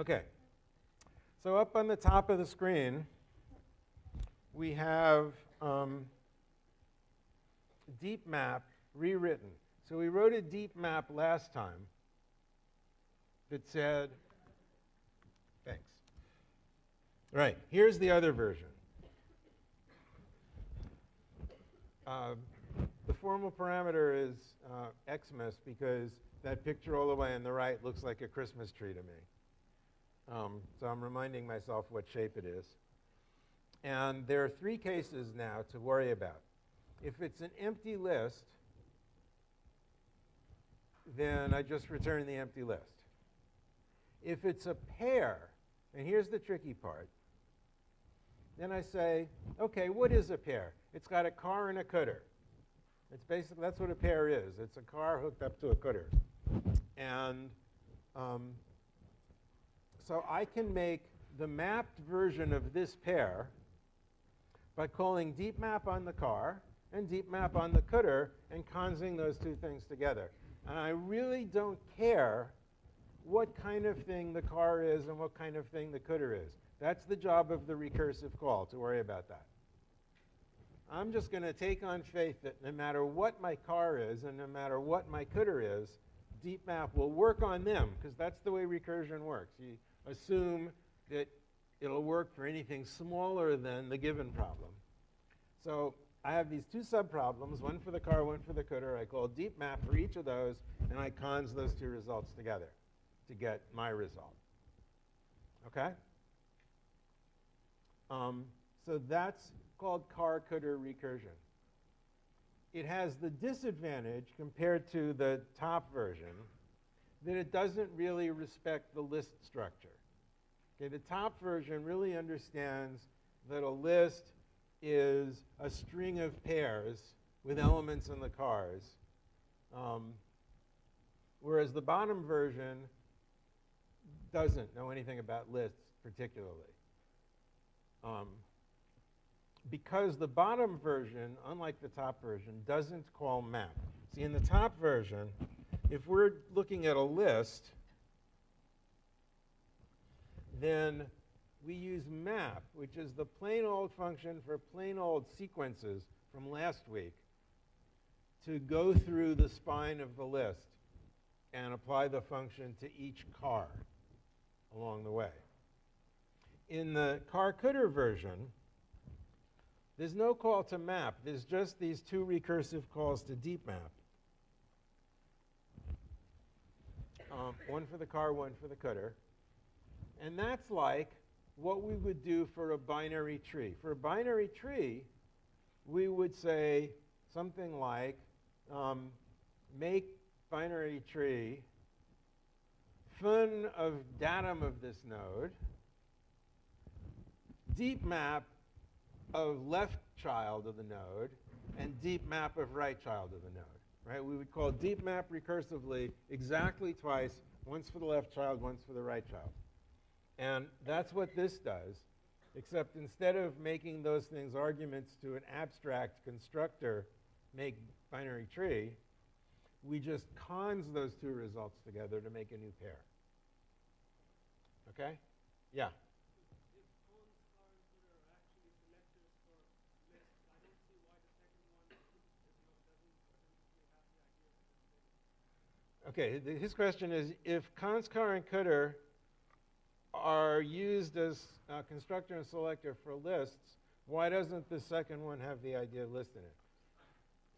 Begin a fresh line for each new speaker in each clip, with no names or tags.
Okay. So up on the top of the screen, we have deep map rewritten. So we wrote a deep map last time that said, thanks. Right, here's the other version. The formal parameter is Xmas because that picture all the way on the right looks like a Christmas tree to me. So I'm reminding myself what shape it is. And there are three cases now to worry about. If it's an empty list, then I just return the empty list. If it's a pair, and here's the tricky part, then I say, okay, what is a pair? It's got a car and a cutter. It's basically, that's what a pair is. It's a car hooked up to a cutter. And so I can make the mapped version of this pair by calling deep map on the car and deep map on the cutter and consing those two things together. And I really don't care what kind of thing the car is and what kind of thing the cutter is. That's the job of the recursive call, to worry about that. I'm just going to take on faith that no matter what my car is and no matter what my cutter is, deep map will work on them, because that's the way recursion works. You assume that it'll work for anything smaller than the given problem. So I have these two subproblems, one for the car, one for the cutter. I call deep map for each of those, and I cons those two results together to get my result. Okay? So that's called car-cutter recursion. It has the disadvantage compared to the top version that it doesn't really respect the list structure. Okay, the top version really understands that a list is a string of pairs with elements in the cars, whereas the bottom version doesn't know anything about lists particularly. Because the bottom version, unlike the top version, doesn't call map. See, in the top version, if we're looking at a list, then we use map, which is the plain old function for plain old sequences from last week, to go through the spine of the list and apply the function to each car along the way. In the car-cutter version, there's no call to map. There's just these two recursive calls to deep map. One for the car, one for the cutter. And that's like what we would do for a binary tree. For a binary tree, we would say something like, make binary tree fun of datum of this node, deep map of left child of the node, and deep map of right child of the node. Right? We would call deep map recursively exactly twice, once for the left child, once for the right child. And that's what this does, except instead of making those things arguments to an abstract constructor, make binary tree, we just cons those two results together to make a new pair. Okay? Yeah? Okay, his question is, if cons, car, and cutter are used as constructor and selector for lists, why doesn't the second one have the idea of list in it?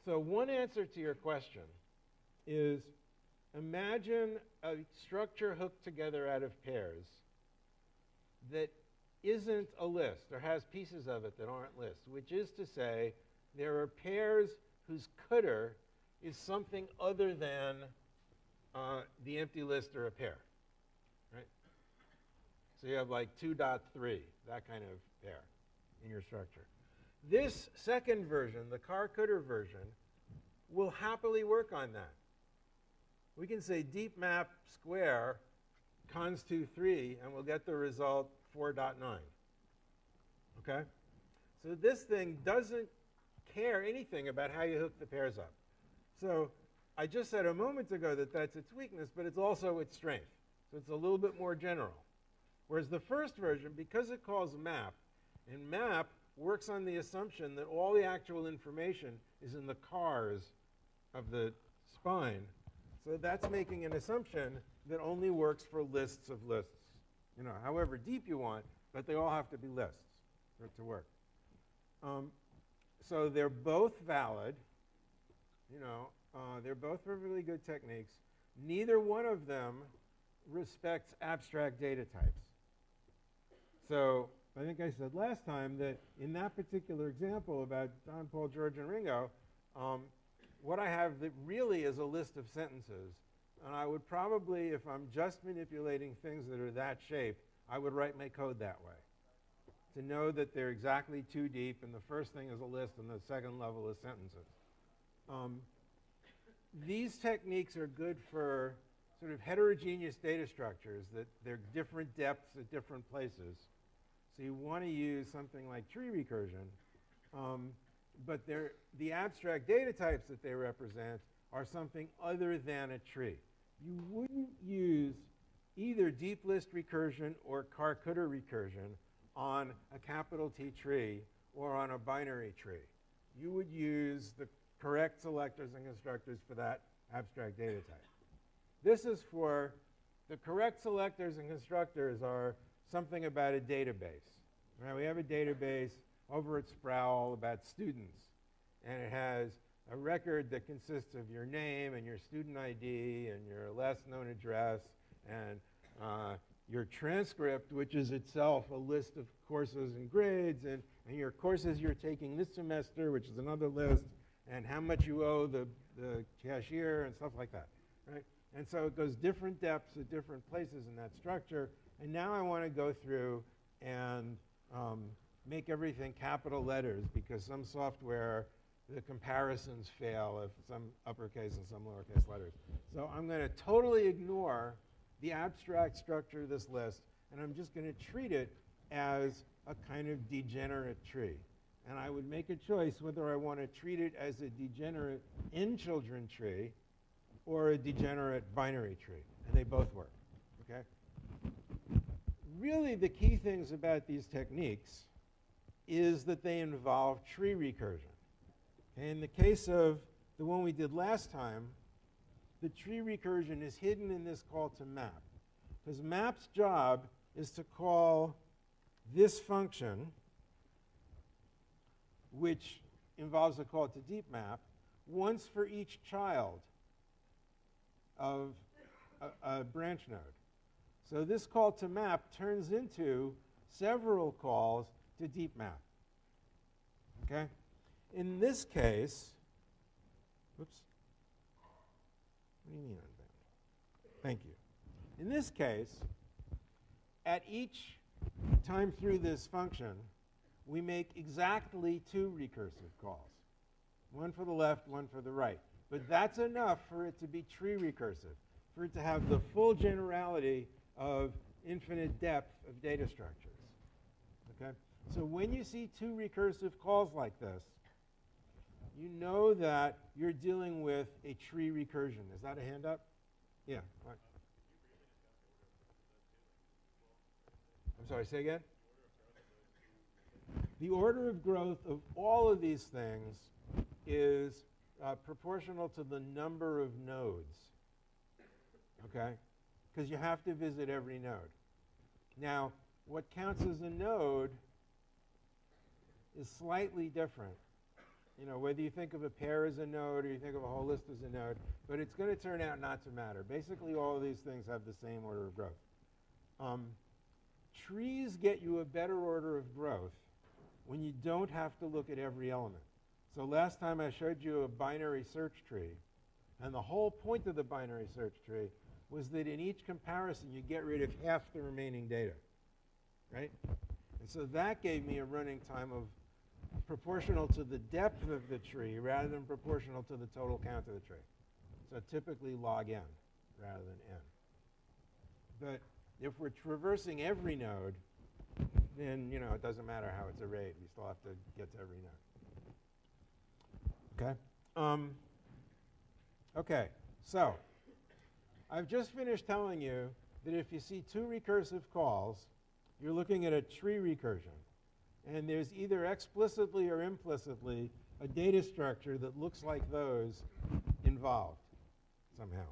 So one answer to your question is, imagine a structure hooked together out of pairs that isn't a list or has pieces of it that aren't lists, which is to say there are pairs whose cutter is something other than the empty list or a pair, right? So you have like 2.3, that kind of pair in your structure. This second version, the car-cutter version, will happily work on that. We can say deep map square cons 2.3, and we'll get the result 4.9. Okay? So this thing doesn't care anything about how you hook the pairs up. So I just said a moment ago that that's its weakness, but it's also its strength. So it's a little bit more general. Whereas the first version, because it calls map, and map works on the assumption that all the actual information is in the cars of the spine. So that's making an assumption that only works for lists of lists. You know, however deep you want, but they all have to be lists for it to work. So they're both valid. You know, they're both really good techniques. Neither one of them respects abstract data types. So I think I said last time that in that particular example about John, Paul, George, and Ringo, what I have that really is a list of sentences. And I would probably, if I'm just manipulating things that are that shape, I would write my code that way. To know that they're exactly too deep, and the first thing is a list, and the second level is sentences. These techniques are good for sort of heterogeneous data structures, that they're different depths at different places. So you want to use something like tree recursion, but the abstract data types that they represent are something other than a tree. You wouldn't use either deep list recursion or Carr-Kutter recursion on a capital T tree or on a binary tree. You would use the correct selectors and constructors for that abstract data type. This is for the correct selectors and constructors are something about a database. Right? We have a database over at Sproul about students, and it has a record that consists of your name and your student ID and your last known address and your transcript, which is itself a list of courses and grades, and your courses you're taking this semester, which is another list, and how much you owe the cashier and stuff like that. Right? And so it goes different depths at different places in that structure. And now I want to go through and make everything capital letters, because some software, the comparisons fail if some uppercase and some lowercase letters. So I'm going to totally ignore the abstract structure of this list, and I'm just going to treat it as a kind of degenerate tree. And I would make a choice whether I want to treat it as a degenerate n-children tree or a degenerate binary tree, and they both work, okay? Really, the key things about these techniques is that they involve tree recursion. Okay, in the case of the one we did last time, the tree recursion is hidden in this call to map, because map's job is to call this function, which involves a call to deep map, once for each child of a branch node. So this call to map turns into several calls to deep map. Okay? In this case, whoops. What do you mean unbound? Thank you. In this case, at each time through this function, we make exactly 2 recursive calls. One for the left, one for the right. But that's enough for it to be tree recursive, for it to have the full generality of infinite depth of data structures. Okay? So when you see 2 recursive calls like this, you know that you're dealing with a tree recursion. Is that a hand up? Yeah. Right. I'm sorry, say again? The order of growth of all of these things is proportional to the number of nodes, okay? Because you have to visit every node. Now, what counts as a node is slightly different. You know, whether you think of a pair as a node or you think of a whole list as a node, but it's going to turn out not to matter. Basically, all of these things have the same order of growth. Trees get you a better order of growth when you don't have to look at every element. So last time I showed you a binary search tree, and the whole point of the binary search tree was that in each comparison you get rid of half the remaining data, right? And so that gave me a running time of proportional to the depth of the tree rather than proportional to the total count of the tree. So typically log n rather than n. But if we're traversing every node, then it doesn't matter how it's arrayed. We still have to get to every node. Okay? Okay, so I've just finished telling you that if you see 2 recursive calls, you're looking at a tree recursion. And there's either explicitly or implicitly a data structure that looks like those involved somehow.